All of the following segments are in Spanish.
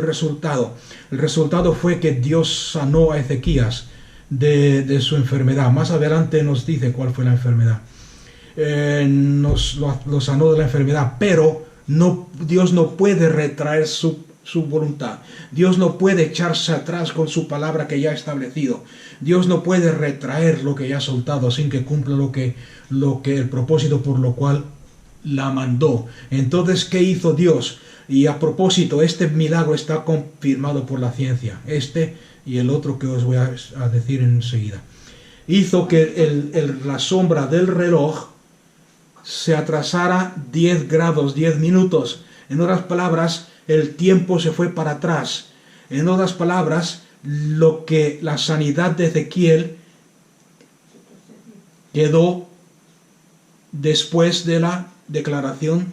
resultado. El resultado fue que Dios sanó a Ezequías de su enfermedad. Más adelante nos dice cuál fue la enfermedad. Lo sanó de la enfermedad, pero Dios no puede retraer su voluntad. Dios no puede echarse atrás con su palabra que ya ha establecido. Dios no puede retraer lo que ya ha soltado sin que cumpla el propósito por lo cual la mandó. Entonces, ¿qué hizo Dios? Y a propósito, este milagro está confirmado por la ciencia. Este y el otro que os voy a decir enseguida. Hizo que la sombra del reloj se atrasara 10 grados, 10 minutos. En otras palabras, el tiempo se fue para atrás. En otras palabras, la sanidad de Ezequiel quedó después de la declaración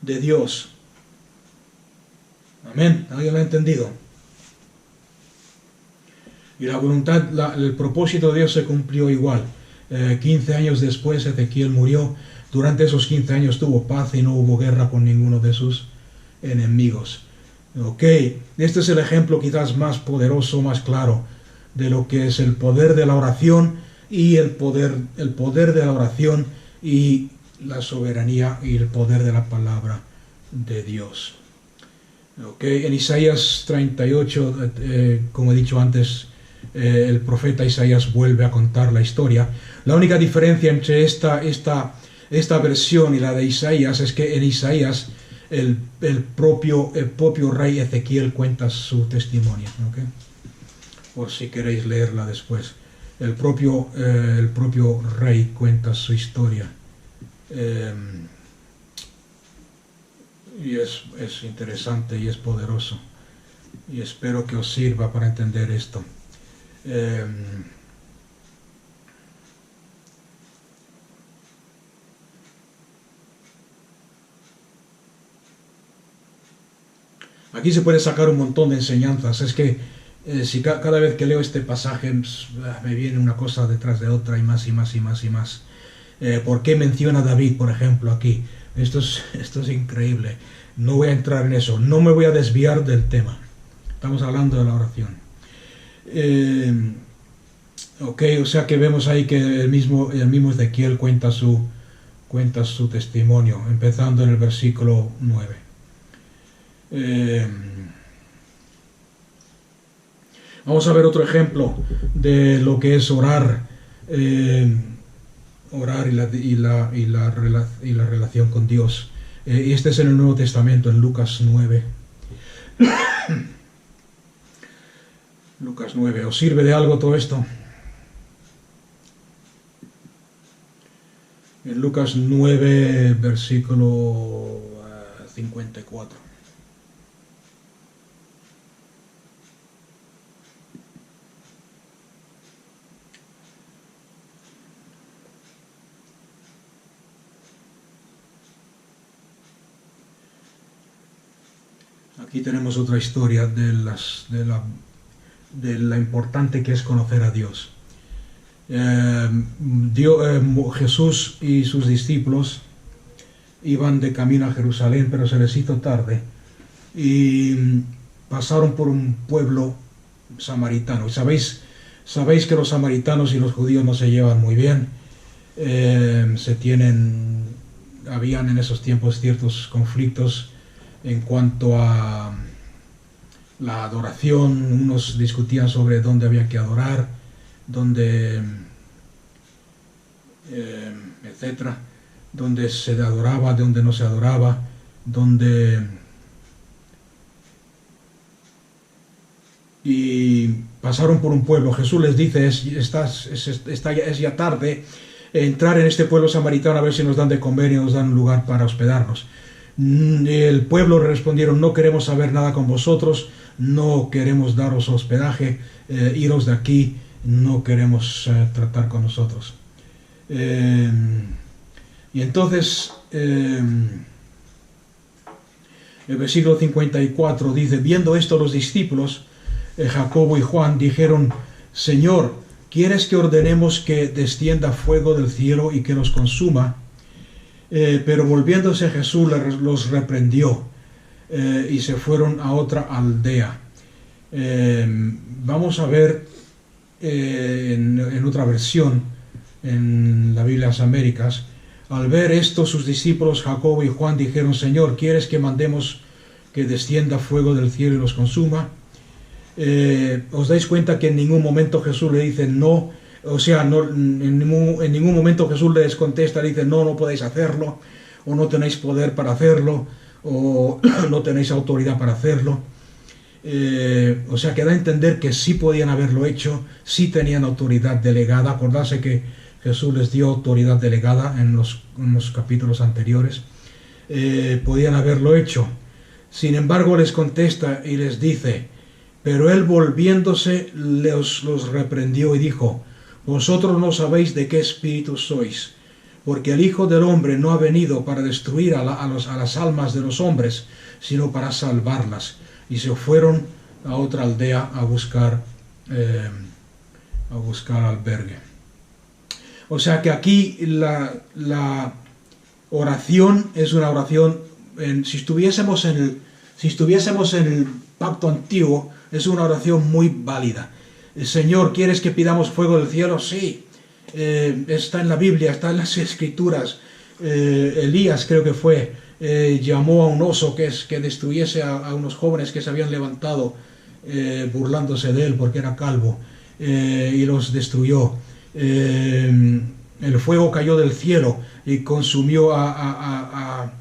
de Dios. Amén. ¿Alguien lo ha entendido? Y la voluntad, el propósito de Dios se cumplió igual. 15 años después Ezequiel murió. Durante esos 15 años tuvo paz y no hubo guerra con ninguno de sus enemigos. Ok, este es el ejemplo quizás más poderoso, más claro de lo que es el poder de la oración y el poder de la oración y la soberanía y el poder de la palabra de Dios. Ok, en Isaías 38, como he dicho antes, el profeta Isaías vuelve a contar la historia. La única diferencia entre esta versión y la de Isaías es que en Isaías el propio rey Ezequiel cuenta su testimonio, ¿okay? Por si queréis leerla después. El propio rey cuenta su historia. Y es interesante y es poderoso. Y espero que os sirva para entender esto. Aquí se puede sacar un montón de enseñanzas. Es que si cada vez que leo este pasaje me viene una cosa detrás de otra y más y más y más y más. ¿Por qué menciona a David, por ejemplo, aquí? Esto es increíble. No voy a entrar en eso. No me voy a desviar del tema. Estamos hablando de la oración. Ok, o sea que vemos ahí que el mismo Ezequiel cuenta su testimonio, empezando en el versículo 9. Vamos a ver otro ejemplo de lo que es orar. Orar y la relación con Dios. Este es en el Nuevo Testamento, en Lucas 9. Lucas 9. ¿Os sirve de algo todo esto? En Lucas 9, versículo 54. Aquí tenemos otra historia de la importante que es conocer a Dios. Jesús y sus discípulos iban de camino a Jerusalén, pero se les hizo tarde y pasaron por un pueblo samaritano. Y sabéis que los samaritanos y los judíos no se llevan muy bien. Habían en esos tiempos ciertos conflictos en cuanto a la adoración. Unos discutían sobre dónde había que adorar, etcétera, dónde se adoraba, dónde no se adoraba, y pasaron por un pueblo. Jesús les dice, es ya tarde, entrar en este pueblo samaritano a ver si nos dan de comer y nos dan un lugar para hospedarnos. El pueblo respondieron, no queremos saber nada con vosotros, no queremos daros hospedaje, iros de aquí, no queremos tratar con nosotros. Y entonces el versículo 54 dice, viendo esto los discípulos, Jacobo y Juan, dijeron, Señor, ¿quieres que ordenemos que descienda fuego del cielo y que los consuma? Pero volviéndose Jesús los reprendió. y se fueron a otra aldea. Vamos a ver en otra versión, en la Biblia de las Américas, al ver esto sus discípulos Jacobo y Juan dijeron: Señor, ¿quieres que mandemos que descienda fuego del cielo y los consuma? Os dais cuenta que en ningún momento Jesús le dice no, o sea, no, en ningún momento Jesús les contesta, le dice no, no podéis hacerlo, o no tenéis poder para hacerlo, o no tenéis autoridad para hacerlo. O sea, que da a entender que sí podían haberlo hecho, sí tenían autoridad delegada. Acordarse que Jesús les dio autoridad delegada en los capítulos anteriores. Podían haberlo hecho. Sin embargo, les contesta y les dice: pero él, volviéndose, los reprendió y dijo: vosotros no sabéis de qué espíritu sois, porque el Hijo del Hombre no ha venido para destruir a las almas de los hombres, sino para salvarlas. Y se fueron a otra aldea a buscar albergue. O sea que aquí la oración es una oración, si estuviésemos en el pacto antiguo, es una oración muy válida. Señor, ¿quieres que pidamos fuego del cielo? Sí. Está en la Biblia, está en las Escrituras. Elías, creo que fue, llamó a un oso que destruyese a unos jóvenes que se habían levantado burlándose de él porque era calvo, y los destruyó. El fuego cayó del cielo y consumió a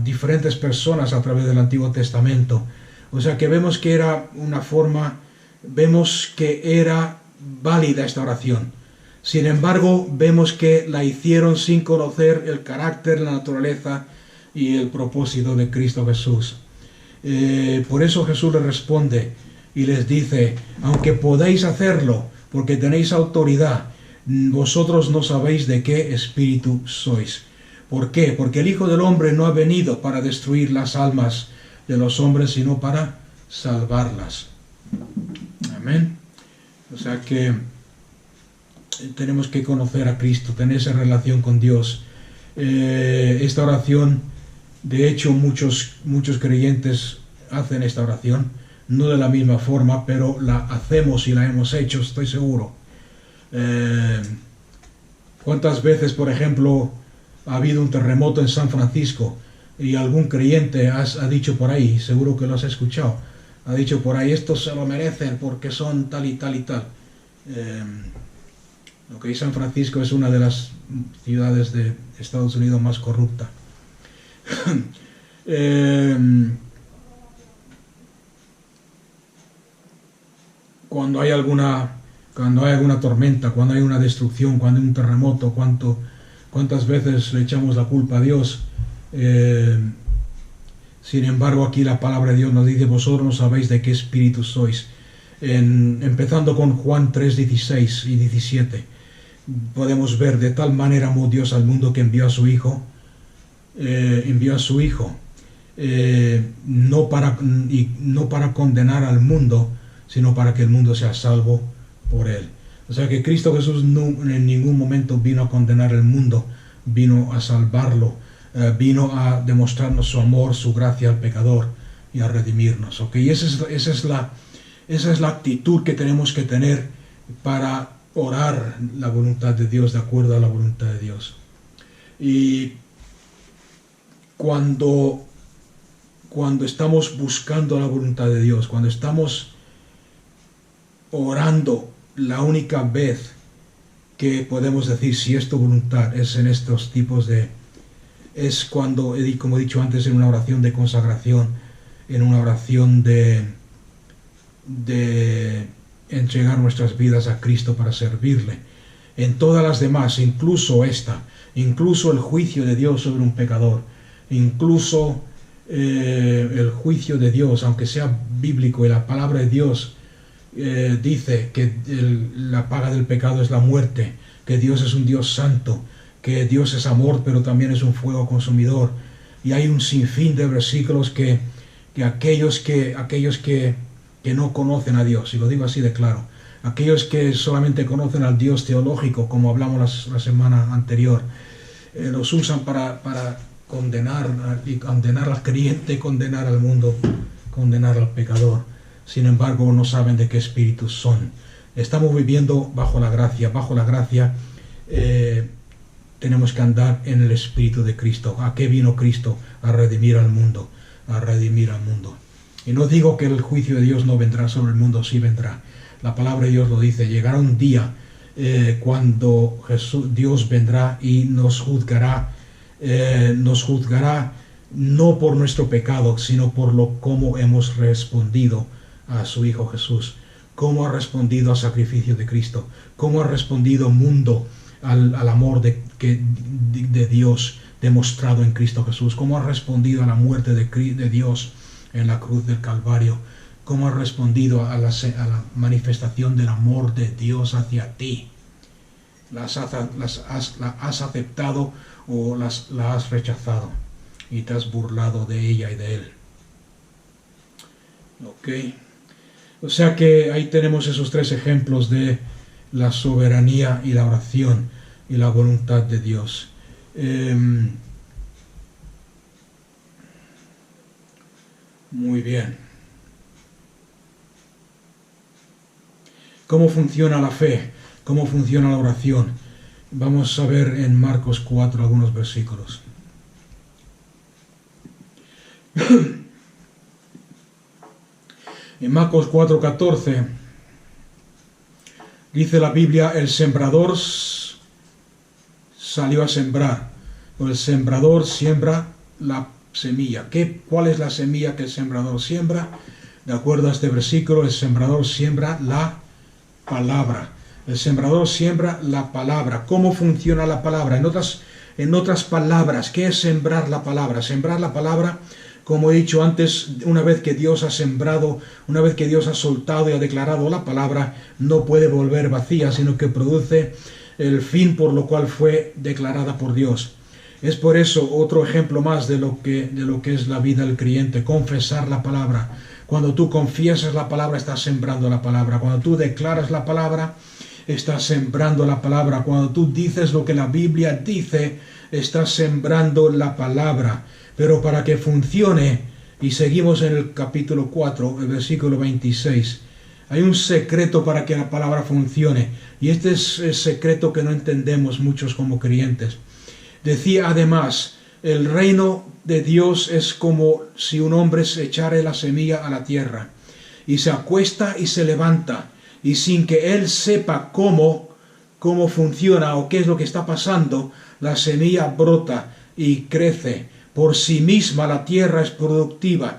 diferentes personas a través del Antiguo Testamento. O sea que vemos que era una forma, vemos que era válida esta oración. Sin embargo, vemos que la hicieron sin conocer el carácter, la naturaleza y el propósito de Cristo Jesús. Por eso Jesús les responde y les dice: aunque podéis hacerlo, porque tenéis autoridad, vosotros no sabéis de qué espíritu sois. ¿Por qué? Porque el Hijo del Hombre no ha venido para destruir las almas de los hombres, sino para salvarlas. Amén. O sea que tenemos que conocer a Cristo, tener esa relación con Dios. Esta oración, de hecho, muchos creyentes hacen esta oración, no de la misma forma, pero la hacemos y la hemos hecho, estoy seguro. ¿Cuántas veces, por ejemplo, ha habido un terremoto en San Francisco y algún creyente ha dicho por ahí, seguro que lo has escuchado, ha dicho por ahí: estos se lo merecen porque son tal y tal y tal? San Francisco es una de las ciudades de Estados Unidos más corrupta. Cuando hay alguna tormenta, cuando hay una destrucción, cuando hay un terremoto, cuántas veces le echamos la culpa a Dios. Sin embargo, aquí la palabra de Dios nos dice: vosotros no sabéis de qué espíritu sois. Empezando con Juan 3, 16 y 17, podemos ver: de tal manera amó Dios al mundo que envió a su Hijo, no para condenar al mundo, sino para que el mundo sea salvo por él. O sea que Cristo Jesús no en ningún momento vino a condenar el mundo, vino a salvarlo, vino a demostrarnos su amor, su gracia al pecador y a redimirnos. Y esa es la actitud que tenemos que tener para orar la voluntad de Dios, de acuerdo a la voluntad de Dios. Y cuando estamos buscando la voluntad de Dios, cuando estamos orando, la única vez que podemos decir si es tu voluntad es en estos tipos es cuando, como he dicho antes, en una oración de consagración, en una oración de entregar nuestras vidas a Cristo para servirle. En todas las demás, incluso incluso el juicio de Dios sobre un pecador, incluso el juicio de Dios, aunque sea bíblico y la palabra de Dios dice que la paga del pecado es la muerte, que Dios es un Dios santo, que Dios es amor, pero también es un fuego consumidor. Y hay un sinfín de versículos que aquellos que no conocen a Dios, y lo digo así de claro, aquellos que solamente conocen al Dios teológico, como hablamos la semana anterior, los usan para condenar al creyente, condenar al mundo, condenar al pecador. Sin embargo, no saben de qué espíritus son. Estamos viviendo bajo la gracia. Bajo la gracia tenemos que andar en el espíritu de Cristo. ¿A qué vino Cristo? A redimir al mundo. A redimir al mundo. Y no digo que el juicio de Dios no vendrá sobre el mundo, sí vendrá. La palabra de Dios lo dice. Llegará un día cuando Dios vendrá y nos juzgará no por nuestro pecado, sino por cómo hemos respondido a su Hijo Jesús, cómo ha respondido al sacrificio de Cristo, cómo ha respondido mundo al amor de Dios demostrado en Cristo Jesús, cómo ha respondido a la muerte de Dios en la cruz del Calvario, cómo ha respondido a la manifestación del amor de Dios hacia ti. ¿La has aceptado o la has rechazado y te has burlado de ella y de él? Ok. O sea que ahí tenemos esos tres ejemplos de la soberanía y la oración y la voluntad de Dios. Muy bien. ¿Cómo funciona la fe? ¿Cómo funciona la oración? Vamos a ver en Marcos 4 algunos versículos. En Marcos 4:14 dice la Biblia, el sembrador salió a sembrar. El sembrador siembra la semilla. ¿Cuál es la semilla que el sembrador siembra? De acuerdo a este versículo, el sembrador siembra la palabra. El sembrador siembra la palabra. ¿Cómo funciona la palabra? En otras palabras, ¿qué es sembrar la palabra? Sembrar la palabra, como he dicho antes, una vez que Dios ha sembrado, una vez que Dios ha soltado y ha declarado la palabra, no puede volver vacía, sino que produce el fin por lo cual fue declarada por Dios. Es por eso otro ejemplo más de lo que es la vida del creyente, confesar la palabra. Cuando tú confiesas la palabra, estás sembrando la palabra. Cuando tú declaras la palabra, estás sembrando la palabra. Cuando tú dices lo que la Biblia dice, estás sembrando la palabra. Pero para que funcione, y seguimos en el capítulo 4, el versículo 26, hay un secreto para que la palabra funcione. Y este es el secreto que no entendemos muchos como creyentes. Decía además, el reino de Dios es como si un hombre se echara la semilla a la tierra, y se acuesta y se levanta, y sin que él sepa cómo funciona o qué es lo que está pasando, la semilla brota y crece. Por sí misma la tierra es productiva.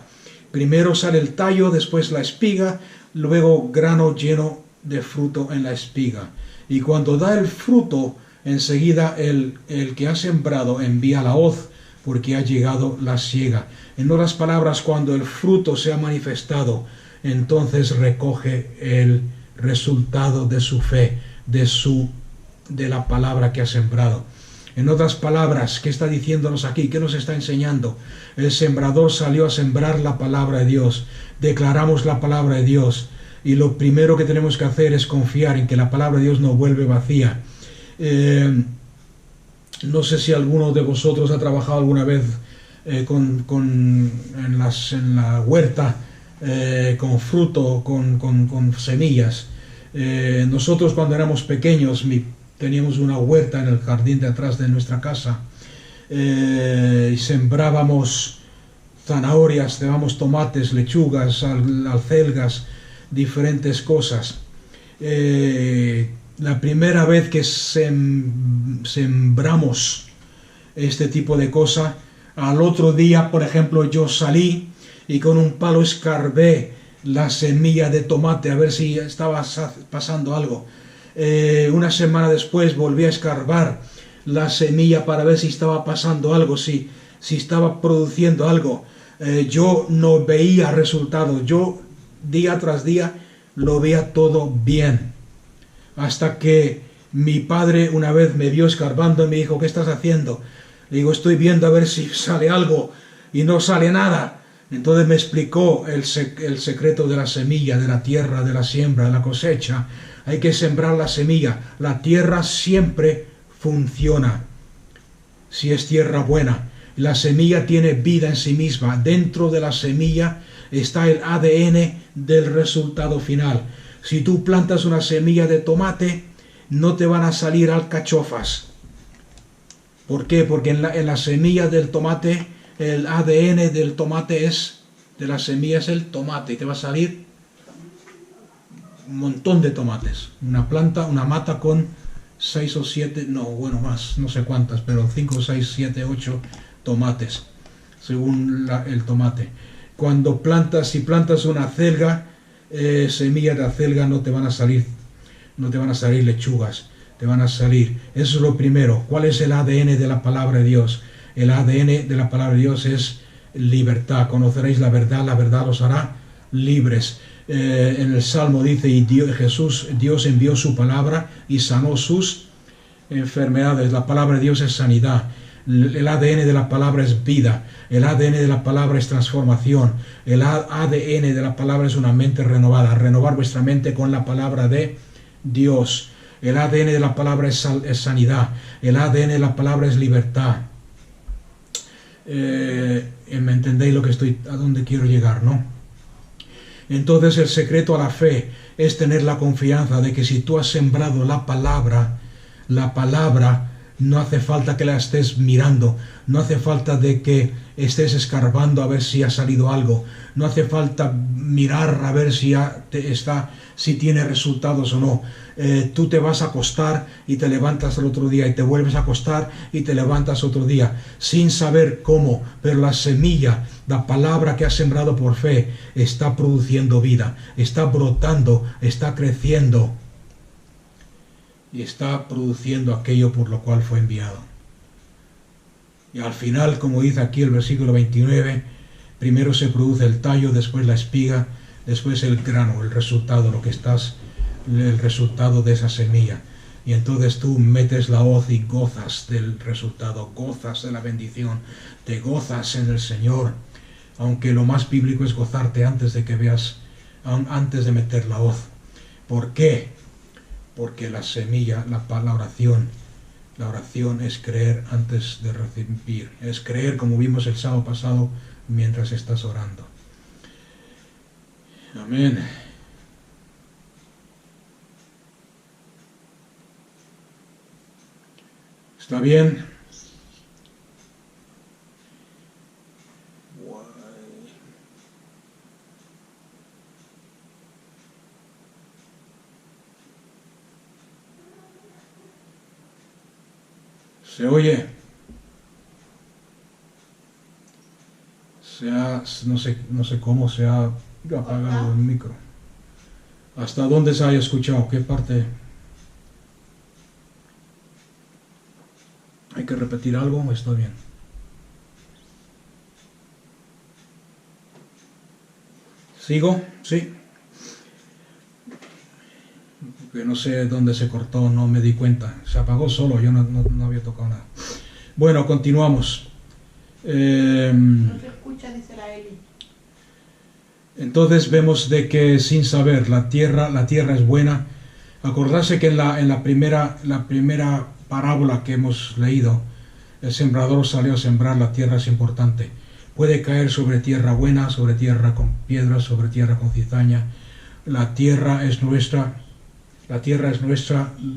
Primero sale el tallo, después la espiga, luego grano lleno de fruto en la espiga. Y cuando da el fruto, enseguida el que ha sembrado envía la hoz, porque ha llegado la siega. En otras palabras, cuando el fruto se ha manifestado, entonces recoge el resultado de su fe, de la palabra que ha sembrado. En otras palabras, ¿qué está diciéndonos aquí? ¿Qué nos está enseñando? El sembrador salió a sembrar la palabra de Dios. Declaramos la palabra de Dios. Y lo primero que tenemos que hacer es confiar en que la palabra de Dios no vuelve vacía. No sé si alguno de vosotros ha trabajado alguna vez en la huerta con fruto, con semillas. Nosotros cuando éramos pequeños teníamos una huerta en el jardín de atrás de nuestra casa y sembrábamos zanahorias, sembrábamos tomates, lechugas, acelgas, diferentes cosas. La primera vez que sembramos este tipo de cosas, al otro día, por ejemplo, yo salí y con un palo escarbé la semilla de tomate a ver si estaba pasando algo. Una semana después volví a escarbar la semilla para ver si estaba pasando algo, si estaba produciendo algo. Yo no veía resultados. Yo día tras día lo veía todo bien. Hasta que mi padre una vez me vio escarbando y me dijo, ¿qué estás haciendo? Le digo, estoy viendo a ver si sale algo, y no sale nada. Entonces me explicó el secreto de la semilla, de la tierra, de la siembra, de la cosecha. Hay que sembrar la semilla. La tierra siempre funciona si es tierra buena. La semilla tiene vida en sí misma. Dentro de la semilla está el ADN del resultado final. Si tú plantas una semilla de tomate, no te van a salir alcachofas. ¿Por qué? Porque en la semilla del tomate, el ADN del tomate de la semilla es el tomate. Y te va a salir un montón de tomates. Una planta, una mata con 6 o 7, no, bueno, más, no sé cuántas, pero 5, 6, 7, 8 tomates, según el tomate. Si plantas una acelga, semillas de acelga, no te van a salir lechugas, te van a salir. Eso es lo primero. ¿Cuál es el ADN de la palabra de Dios? El ADN de la palabra de Dios es libertad. Conoceréis la verdad os hará libres. En el Salmo dice, y Dios envió su palabra y sanó sus enfermedades. La palabra de Dios es sanidad. El ADN de la palabra es vida. El ADN de la palabra es transformación. El ADN de la palabra es una mente renovada. Renovar vuestra mente con la palabra de Dios. El ADN de la palabra es sanidad. El ADN de la palabra es libertad. ¿Me entendéis a dónde quiero llegar, no? Entonces el secreto a la fe es tener la confianza de que si tú has sembrado la palabra no hace falta que la estés mirando, no hace falta de que estés escarbando a ver si ha salido algo, no hace falta mirar a ver si tiene resultados o no. Tú te vas a acostar y te levantas el otro día y te vuelves a acostar y te levantas otro día sin saber cómo, pero la semilla, la palabra que has sembrado por fe está produciendo vida, está brotando, está creciendo y está produciendo aquello por lo cual fue enviado. Y al final, como dice aquí el versículo 29, primero se produce el tallo, después la espiga, después el grano, el resultado, el resultado de esa semilla. Y entonces tú metes la hoz y gozas del resultado, gozas de la bendición, te gozas en el Señor. Aunque lo más bíblico es gozarte antes de que veas, antes de meter la hoz. ¿Por qué? Porque la semilla, la oración es creer antes de recibir. Es creer, como vimos el sábado pasado, mientras estás orando. Amén. ¿Está bien? ¿Se oye? No sé cómo se ha apagado el micro. ¿Hasta dónde se haya escuchado? ¿Qué parte? ¿Hay que repetir algo? ¿Está bien? ¿Sigo? Sí. Que no sé dónde se cortó, no me di cuenta. Se apagó solo, yo no había tocado nada. Bueno, continuamos. No se escucha, dice la Eli. Entonces vemos de que sin saber la tierra es buena. Acordarse que en la primera parábola que hemos leído, el sembrador salió a sembrar, la tierra es importante. Puede caer sobre tierra buena, sobre tierra con piedras, sobre tierra con cizaña. La tierra es nuestra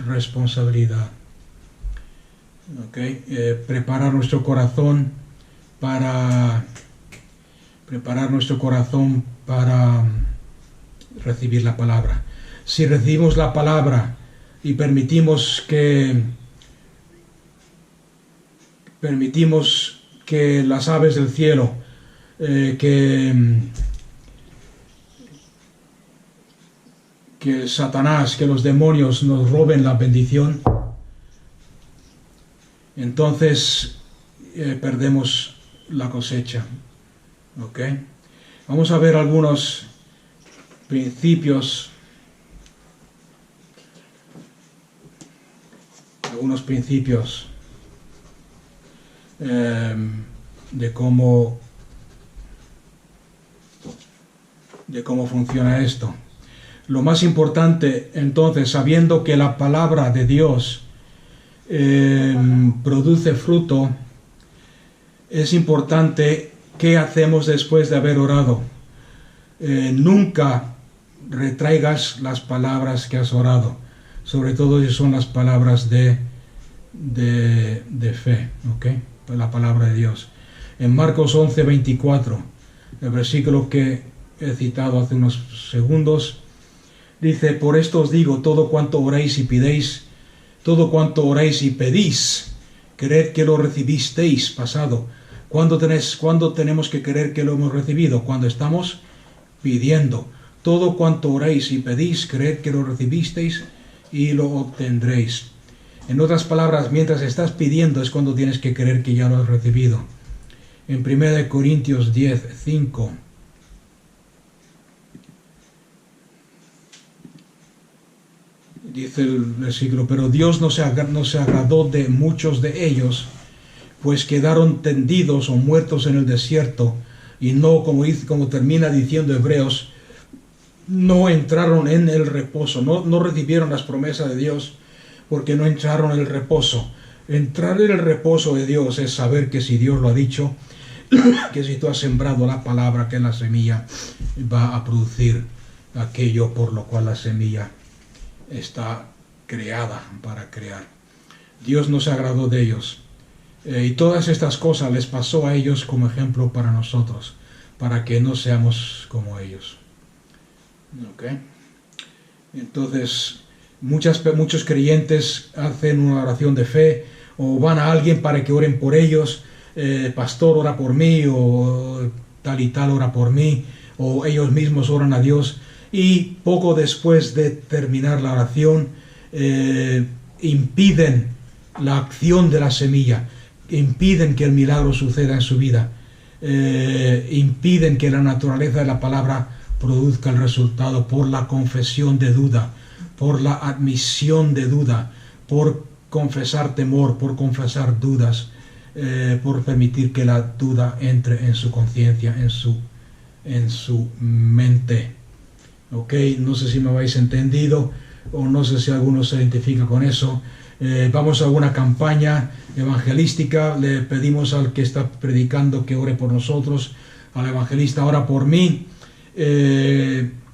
responsabilidad. Preparar nuestro corazón para recibir la palabra. Si recibimos la palabra y permitimos que las aves del cielo, que Satanás, que los demonios nos roben la bendición, entonces perdemos la cosecha. Vamos a ver algunos principios de cómo funciona esto. Lo más importante, entonces, sabiendo que la palabra de Dios produce fruto, es importante qué hacemos después de haber orado. Nunca retraigas las palabras que has orado, sobre todo si son las palabras de fe, ¿ok? La palabra de Dios. En Marcos 11:24, el versículo que he citado hace unos segundos, dice: por esto os digo, todo cuanto oréis y pidéis, todo cuanto oréis y pedís, creed que lo recibisteis. Pasado. ¿Cuándo tenemos que creer que lo hemos recibido? Cuando estamos pidiendo. Todo cuanto oréis y pedís, creed que lo recibisteis y lo obtendréis. En otras palabras, mientras estás pidiendo es cuando tienes que creer que ya lo has recibido. En 1 Corintios 10:5 dice el versículo: pero Dios no se agradó de muchos de ellos, pues quedaron tendidos o muertos en el desierto, y no, como termina diciendo Hebreos, no entraron en el reposo, no recibieron las promesas de Dios, porque no entraron en el reposo. Entrar en el reposo de Dios es saber que si Dios lo ha dicho, que si tú has sembrado la palabra, que la semilla va a producir aquello por lo cual la semilla está creada para crear. Dios no se agradó de ellos. Y todas estas cosas les pasó a ellos como ejemplo para nosotros, para que no seamos como ellos. ¿Okay? Entonces, muchos creyentes hacen una oración de fe, o van a alguien para que oren por ellos. Pastor, ora por mí, o tal y tal ora por mí, o ellos mismos oran a Dios, y poco después de terminar la oración impiden la acción de la semilla, impiden que el milagro suceda en su vida, impiden que la naturaleza de la palabra produzca el resultado por la confesión de duda, por la admisión de duda, por confesar temor, por confesar dudas, por permitir que la duda entre en su conciencia, en su mente. Ok, no sé si me habéis entendido, o no sé si alguno se identifica con eso. Vamos a una campaña evangelística, le pedimos al que está predicando que ore por nosotros, al evangelista: ora por mí.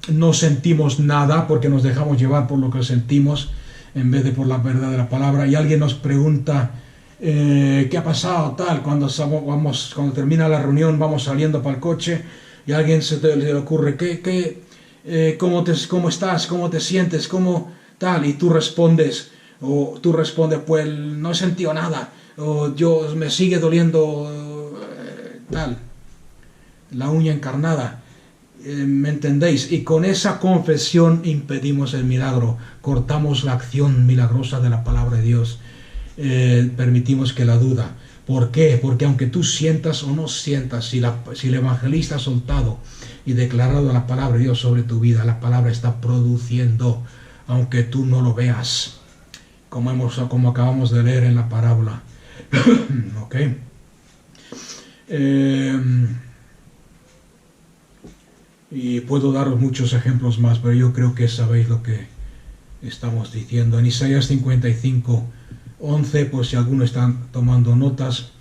No sentimos nada porque nos dejamos llevar por lo que sentimos en vez de por la verdad de la palabra, y alguien nos pregunta ¿qué ha pasado? Tal, cuando termina la reunión, vamos saliendo para el coche y a alguien se le ocurre ¿cómo estás? ¿Cómo te sientes? ¿Cómo tal? Y tú respondes, pues no he sentido nada, o me sigue doliendo tal, la uña encarnada. ¿Me entendéis? Y con esa confesión impedimos el milagro, cortamos la acción milagrosa de la palabra de Dios, permitimos que la duda. ¿Por qué? Porque aunque tú sientas o no sientas, si el evangelista ha soltado y declarado la palabra de Dios sobre tu vida, la palabra está produciendo, aunque tú no lo veas, como acabamos de leer en la parábola. ¿Ok? Y puedo daros muchos ejemplos más, pero yo creo que sabéis lo que estamos diciendo. En Isaías 55:11, por si alguno está tomando notas,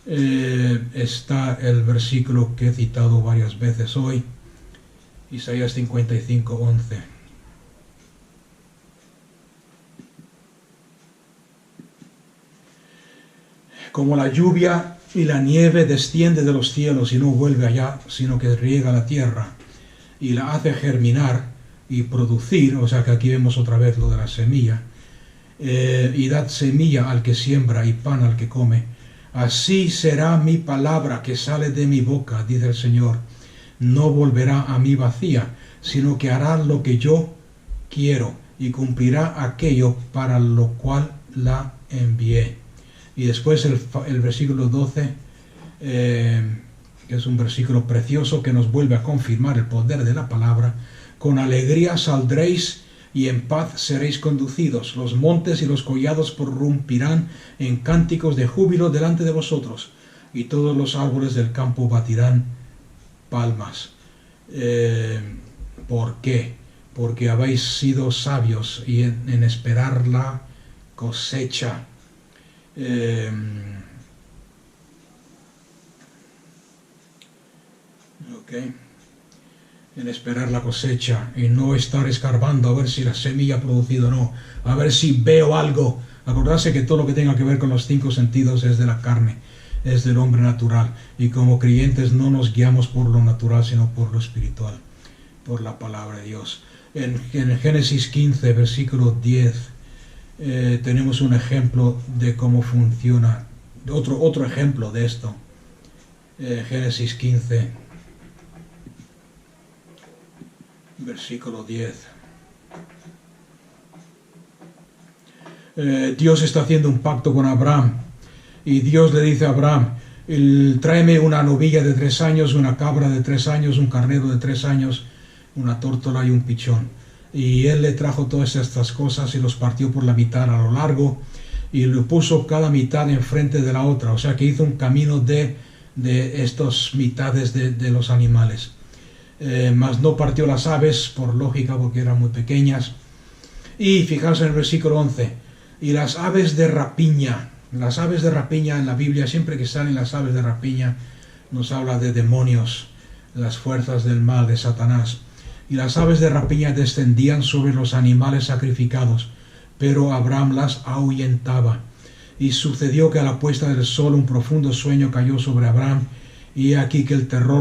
está el versículo que he citado varias veces hoy. Isaías 55:11. Como la lluvia y la nieve desciende de los cielos y no vuelve allá, sino que riega la tierra y la hace germinar y producir, o sea que aquí vemos otra vez lo de la semilla, y dad semilla al que siembra y pan al que come. Así será mi palabra que sale de mi boca, dice el Señor. No volverá a mí vacía, sino que hará lo que yo quiero y cumplirá aquello para lo cual la envié. Y después el versículo 12, que es un versículo precioso que nos vuelve a confirmar el poder de la palabra. Con alegría saldréis y en paz seréis conducidos. Los montes y los collados prorrumpirán en cánticos de júbilo delante de vosotros, y todos los árboles del campo batirán palmas. ¿Por qué? Porque habéis sido sabios y en esperar la cosecha. Okay. En esperar la cosecha y no estar escarbando a ver si la semilla ha producido o no, a ver si veo algo. Acordarse que todo lo que tenga que ver con los 5 sentidos es de la carne, es del hombre natural, y como creyentes no nos guiamos por lo natural sino por lo espiritual, por la palabra de Dios. En Génesis 15 versículo 10 tenemos un ejemplo de cómo funciona, otro ejemplo de esto. Génesis 15 versículo 10. Dios está haciendo un pacto con Abraham y Dios le dice a Abraham: tráeme una novilla de 3 años, una cabra de 3 años, un carnero de 3 años, una tórtola y un pichón. Y él le trajo todas estas cosas y los partió por la mitad a lo largo y lo puso cada mitad enfrente de la otra, o sea que hizo un camino de estas mitades de los animales. Mas no partió las aves, por lógica, porque eran muy pequeñas. Y fijaos en el versículo 11, y las aves de rapiña en la Biblia, siempre que salen las aves de rapiña, nos habla de demonios, las fuerzas del mal, de Satanás. Y las aves de rapiña descendían sobre los animales sacrificados, pero Abraham las ahuyentaba. Y sucedió que a la puesta del sol un profundo sueño cayó sobre Abraham, y he aquí que el terror